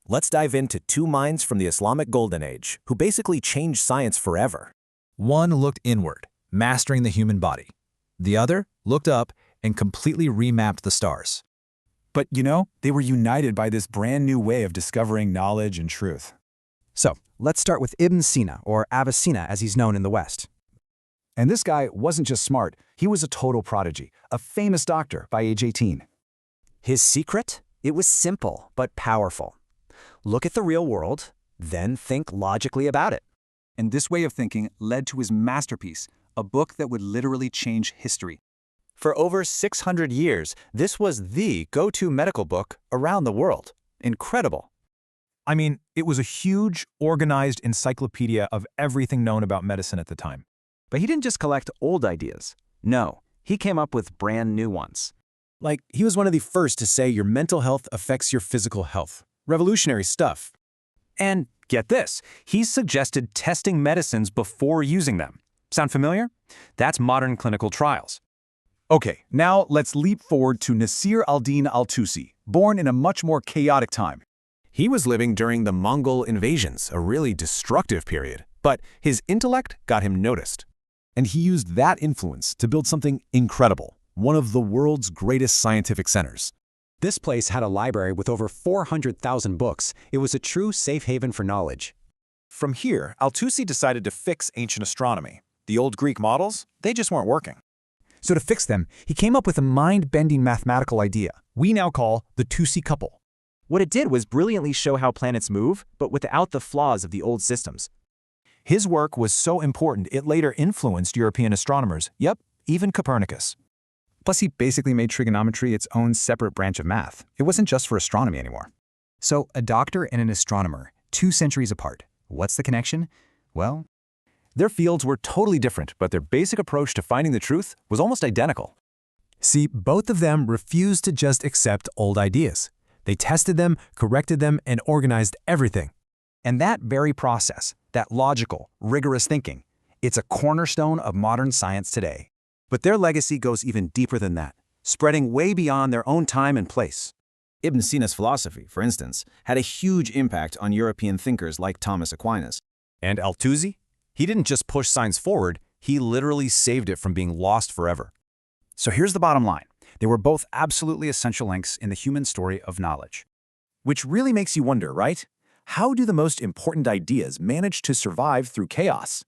Let's dive into two minds from the Islamic Golden Age who basically changed science forever. One looked inward, mastering the human body. The other looked up and completely remapped the stars. But, they were united by this brand new way of discovering knowledge and truth. So, let's start with Ibn Sina, or Avicenna as he's known in the West. And this guy wasn't just smart, he was a total prodigy, a famous doctor by age 18. His secret? It was simple but powerful. Look at the real world, then think logically about it. And this way of thinking led to his masterpiece, a book that would literally change history. For over 600 years, this was the go-to medical book around the world. Incredible. I mean, it was a huge, organized encyclopedia of everything known about medicine at the time. But he didn't just collect old ideas. No, he came up with brand new ones. Like, he was one of the first to say your mental health affects your physical health. Revolutionary stuff. And get this, he's suggested testing medicines before using them. Sound familiar? That's modern clinical trials. Okay, now let's leap forward to Nasir al-Din al-Tusi, born in a much more chaotic time. He was living during the Mongol invasions, a really destructive period, but his intellect got him noticed. And he used that influence to build something incredible, one of the world's greatest scientific centers. This place had a library with over 400,000 books. It was a true safe haven for knowledge. From here, Al-Tusi decided to fix ancient astronomy. The old Greek models, they just weren't working. So to fix them, he came up with a mind-bending mathematical idea we now call the Tusi couple. What it did was brilliantly show how planets move, but without the flaws of the old systems. His work was so important it later influenced European astronomers. Yep, even Copernicus. Plus, he basically made trigonometry its own separate branch of math. It wasn't just for astronomy anymore. So, a doctor and an astronomer, 2 centuries apart. What's the connection? Well, their fields were totally different, but their basic approach to finding the truth was almost identical. See, both of them refused to just accept old ideas. They tested them, corrected them, and organized everything. And that very process, that logical, rigorous thinking, it's a cornerstone of modern science today. But their legacy goes even deeper than that, spreading way beyond their own time and place. Ibn Sina's philosophy, for instance, had a huge impact on European thinkers like Thomas Aquinas. And Al-Tusi? He didn't just push science forward, he literally saved it from being lost forever. So here's the bottom line. They were both absolutely essential links in the human story of knowledge. Which really makes you wonder, right? How do the most important ideas manage to survive through chaos?